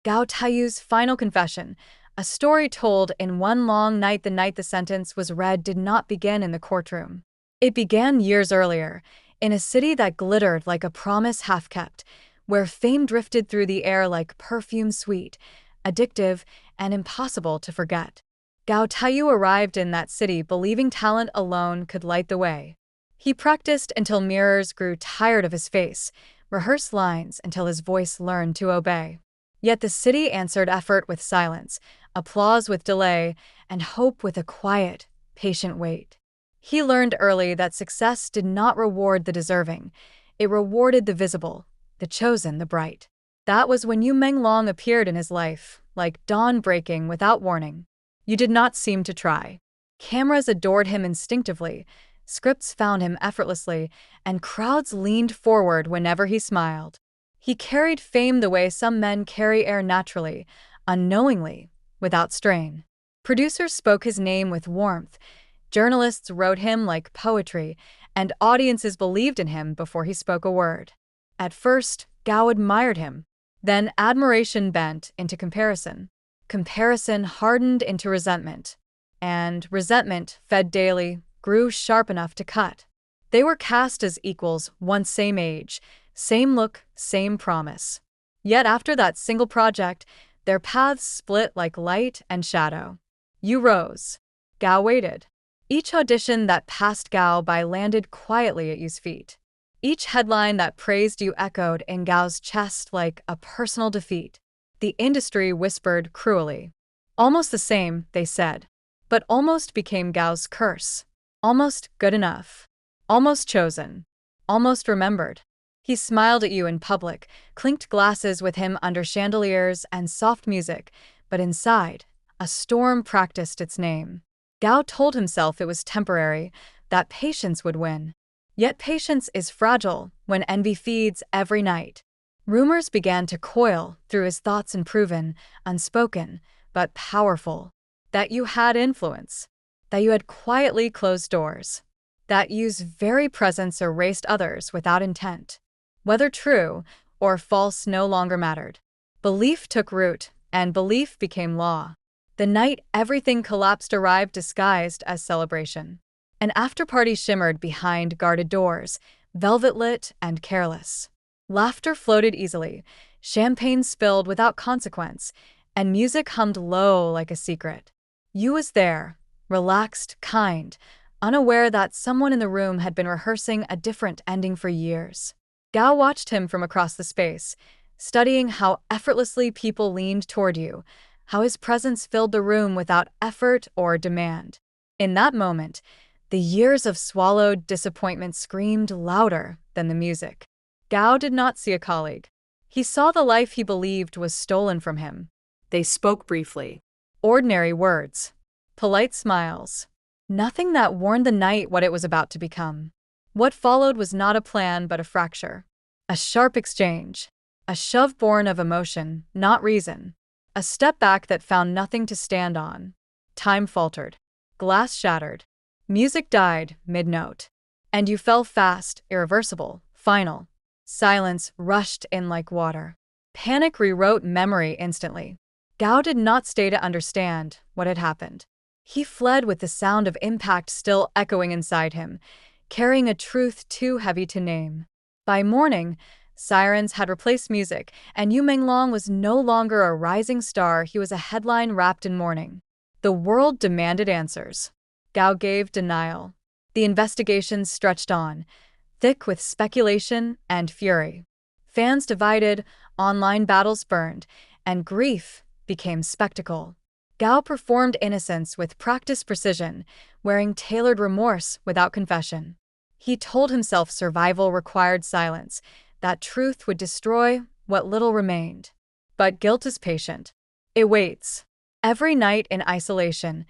Gao Taiyu's final confession, a story told in one long night. The night the sentence was read did not begin in the courtroom. It began years earlier, in a city that glittered like a promise half-kept, where fame drifted through the air like perfume sweet, addictive, and impossible to forget. Gao Taiyu arrived in that city believing talent alone could light the way. He practiced until mirrors grew tired of his face, rehearsed lines until his voice learned to obey. Yet the city answered effort with silence, applause with delay, and hope with a quiet, patient wait. He learned early that success did not reward the deserving. It rewarded the visible, the chosen, the bright. That was when Yu Menglong appeared in his life, like dawn breaking without warning. You did not seem to try. Cameras adored him instinctively, scripts found him effortlessly, and crowds leaned forward whenever he smiled. He carried fame the way some men carry air, naturally, unknowingly, without strain. Producers spoke his name with warmth, journalists wrote him like poetry, and audiences believed in him before he spoke a word. At first, Gao admired him. Then admiration bent into comparison. Comparison hardened into resentment. And resentment, fed daily, grew sharp enough to cut. They were cast as equals, once same age, same look, same promise. Yet after that single project, their paths split like light and shadow. Yu rose. Gao waited. Each audition that passed Gao by landed quietly at Yu's feet. Each headline that praised Yu echoed in Gao's chest like a personal defeat. The industry whispered cruelly. Almost the same, they said. But almost became Gao's curse. Almost good enough. Almost chosen. Almost remembered. He smiled at Yu in public, clinked glasses with him under chandeliers and soft music, but inside, a storm practiced its name. Gao told himself it was temporary, that patience would win. Yet patience is fragile when envy feeds every night. Rumors began to coil through his thoughts, unproven, unspoken, but powerful. That Yu had influence. That Yu had quietly closed doors. That Yu's very presence erased others without intent. Whether true or false no longer mattered. Belief took root, and belief became law. The night everything collapsed arrived disguised as celebration. An after-party shimmered behind guarded doors, velvet-lit and careless. Laughter floated easily, champagne spilled without consequence, and music hummed low like a secret. Yu was there, relaxed, kind, unaware that someone in the room had been rehearsing a different ending for years. Gao watched him from across the space, studying how effortlessly people leaned toward Yu, how his presence filled the room without effort or demand. In that moment, the years of swallowed disappointment screamed louder than the music. Gao did not see a colleague. He saw the life he believed was stolen from him. They spoke briefly. Ordinary words. Polite smiles. Nothing that warned the night what it was about to become. What followed was not a plan but a fracture. A sharp exchange. A shove born of emotion, not reason. A step back that found nothing to stand on. Time faltered. Glass shattered. Music died mid-note. And you fell fast, irreversible, final. Silence rushed in like water. Panic rewrote memory instantly. Gao did not stay to understand what had happened. He fled with the sound of impact still echoing inside him, carrying a truth too heavy to name. By morning, sirens had replaced music, and Yu Menglong was no longer a rising star, he was a headline wrapped in mourning. The world demanded answers. Gao gave denial. The investigation stretched on, thick with speculation and fury. Fans divided, online battles burned, and grief became spectacle. Gao performed innocence with practiced precision, wearing tailored remorse without confession. He told himself survival required silence, that truth would destroy what little remained. But guilt is patient. It waits. Every night in isolation,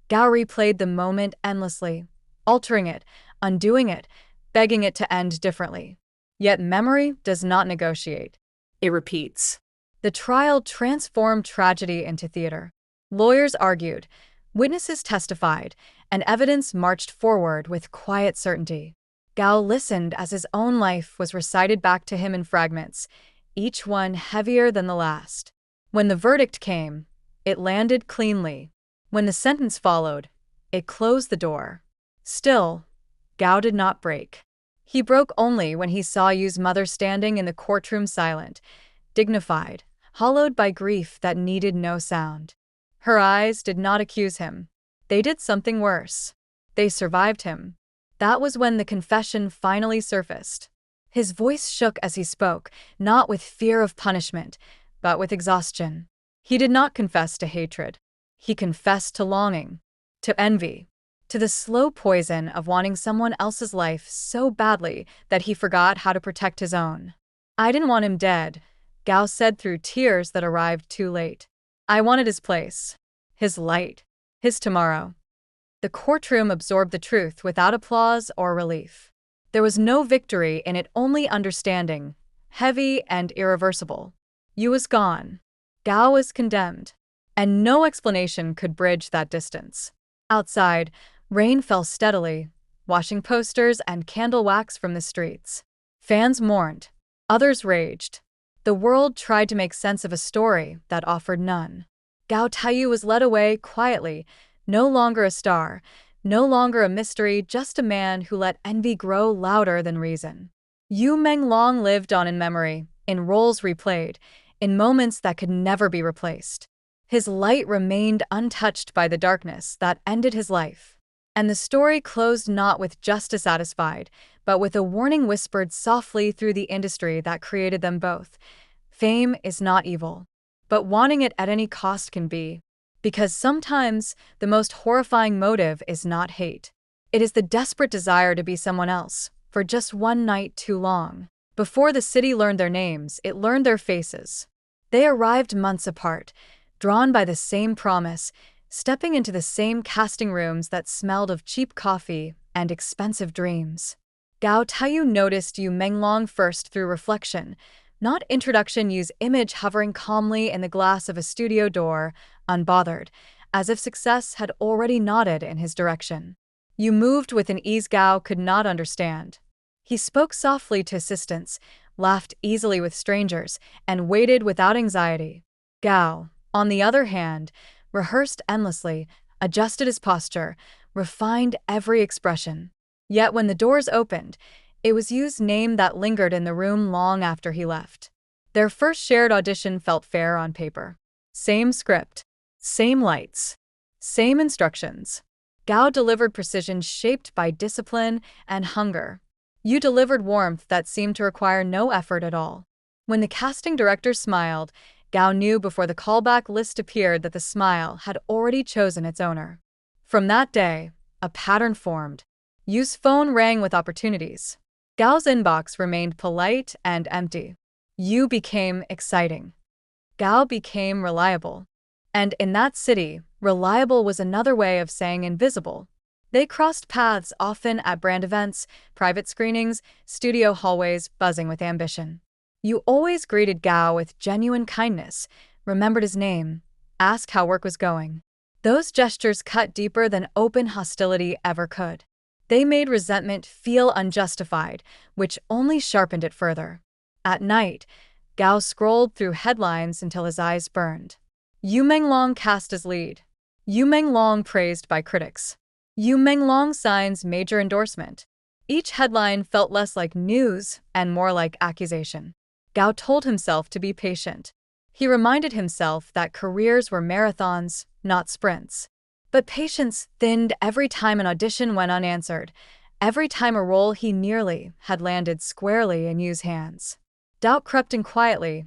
Gao replayed the moment endlessly, altering it, undoing it, begging it to end differently. Yet memory does not negotiate. It repeats. The trial transformed tragedy into theater. Lawyers argued, witnesses testified, and evidence marched forward with quiet certainty. Gao listened as his own life was recited back to him in fragments, each one heavier than the last. When the verdict came, it landed cleanly. When the sentence followed, it closed the door. Still, Gao did not break. He broke only when he saw Yu's mother standing in the courtroom silent, dignified, hollowed by grief that needed no sound. Her eyes did not accuse him. They did something worse. They survived him. That was when the confession finally surfaced. His voice shook as he spoke, not with fear of punishment, but with exhaustion. He did not confess to hatred. He confessed to longing, to envy, to the slow poison of wanting someone else's life so badly that he forgot how to protect his own. "I didn't want him dead," Gao said through tears that arrived too late. "I wanted his place, his light, his tomorrow." The courtroom absorbed the truth without applause or relief. There was no victory in it, only understanding, heavy and irreversible. Yu was gone. Gao was condemned. And no explanation could bridge that distance. Outside, rain fell steadily, washing posters and candle wax from the streets. Fans mourned. Others raged. The world tried to make sense of a story that offered none. Gao Taiyu was led away quietly, no longer a star, no longer a mystery, just a man who let envy grow louder than reason. Yu Menglong lived on in memory, in roles replayed, in moments that could never be replaced. His light remained untouched by the darkness that ended his life. And the story closed not with justice satisfied, but with a warning whispered softly through the industry that created them both. Fame is not evil, but wanting it at any cost can be. Because sometimes the most horrifying motive is not hate. It is the desperate desire to be someone else, for just one night too long. Before the city learned their names, it learned their faces. They arrived months apart, drawn by the same promise, stepping into the same casting rooms that smelled of cheap coffee and expensive dreams. Gao Taiyu noticed Yu Menglong first through reflection, not introduction. Yu's image hovering calmly in the glass of a studio door, unbothered, as if success had already nodded in his direction. Yu moved with an ease Gao could not understand. He spoke softly to assistants, laughed easily with strangers, and waited without anxiety. Gao, on the other hand, rehearsed endlessly, adjusted his posture, refined every expression. Yet when the doors opened, it was Yu's name that lingered in the room long after he left. Their first shared audition felt fair on paper. Same script, same lights, same instructions. Gao delivered precision shaped by discipline and hunger. Yu delivered warmth that seemed to require no effort at all. When the casting director smiled, Gao knew before the callback list appeared that the smile had already chosen its owner. From that day, a pattern formed. Yu's phone rang with opportunities. Gao's inbox remained polite and empty. Yu became exciting. Gao became reliable. And in that city, reliable was another way of saying invisible. They crossed paths often at brand events, private screenings, studio hallways buzzing with ambition. Yu always greeted Gao with genuine kindness, remembered his name, asked how work was going. Those gestures cut deeper than open hostility ever could. They made resentment feel unjustified, which only sharpened it further. At night, Gao scrolled through headlines until his eyes burned. Yu Menglong cast as lead. Yu Menglong praised by critics. Yu Menglong signs major endorsement. Each headline felt less like news and more like accusation. Gao told himself to be patient. He reminded himself that careers were marathons, not sprints. But patience thinned every time an audition went unanswered, every time a role he nearly had landed squarely in Yu's hands. Doubt crept in quietly,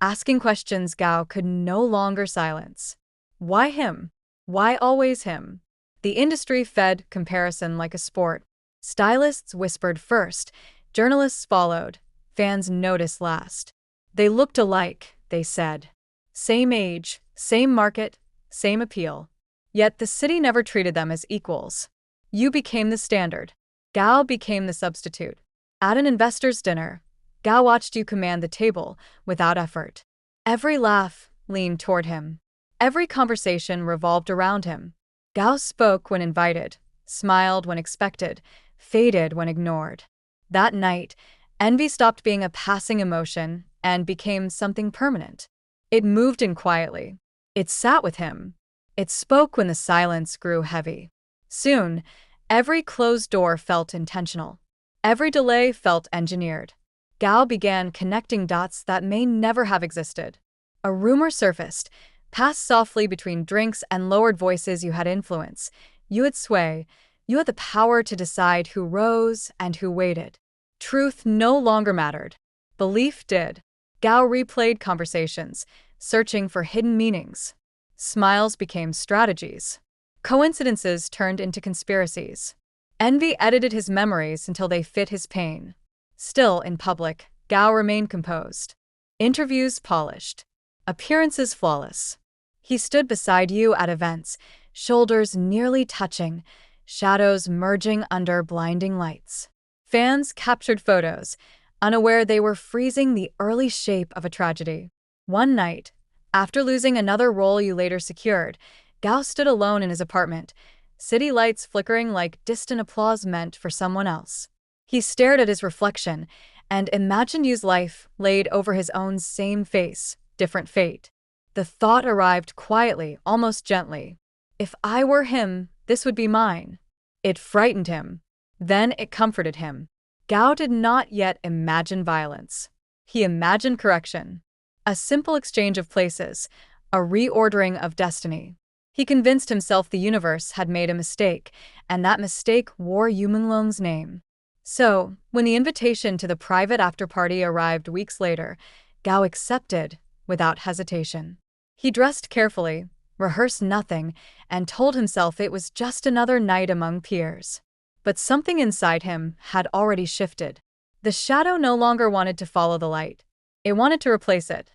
asking questions Gao could no longer silence. Why him? Why always him? The industry fed comparison like a sport. Stylists whispered first, journalists followed, fans noticed last. They looked alike, they said. Same age, same market, same appeal. Yet the city never treated them as equals. Yu became the standard. Gao became the substitute. At an investor's dinner, Gao watched Yu command the table without effort. Every laugh leaned toward him. Every conversation revolved around him. Gao spoke when invited, smiled when expected, faded when ignored. That night, envy stopped being a passing emotion and became something permanent. It moved in quietly. It sat with him. It spoke when the silence grew heavy. Soon, every closed door felt intentional. Every delay felt engineered. Gao began connecting dots that may never have existed. A rumor surfaced, passed softly between drinks and lowered voices you had influence. You had sway. You had the power to decide who rose and who waited. Truth no longer mattered. Belief did. Gao replayed conversations, searching for hidden meanings. Smiles became strategies. Coincidences turned into conspiracies. Envy edited his memories until they fit his pain. Still, in public, Gao remained composed. Interviews polished. Appearances flawless. He stood beside you at events, shoulders nearly touching, shadows merging under blinding lights. Fans captured photos, unaware they were freezing the early shape of a tragedy. One night, after losing another role you later secured, Gao stood alone in his apartment, city lights flickering like distant applause meant for someone else. He stared at his reflection and imagined you's life laid over his own same face, different fate. The thought arrived quietly, almost gently. If I were him, this would be mine. It frightened him. Then it comforted him. Gao did not yet imagine violence. He imagined correction. A simple exchange of places, a reordering of destiny. He convinced himself the universe had made a mistake, and that mistake wore Yu Menglong's name. So, when the invitation to the private after-party arrived weeks later, Gao accepted without hesitation. He dressed carefully, rehearsed nothing, and told himself it was just another night among peers. But something inside him had already shifted. The shadow no longer wanted to follow the light. It wanted to replace it.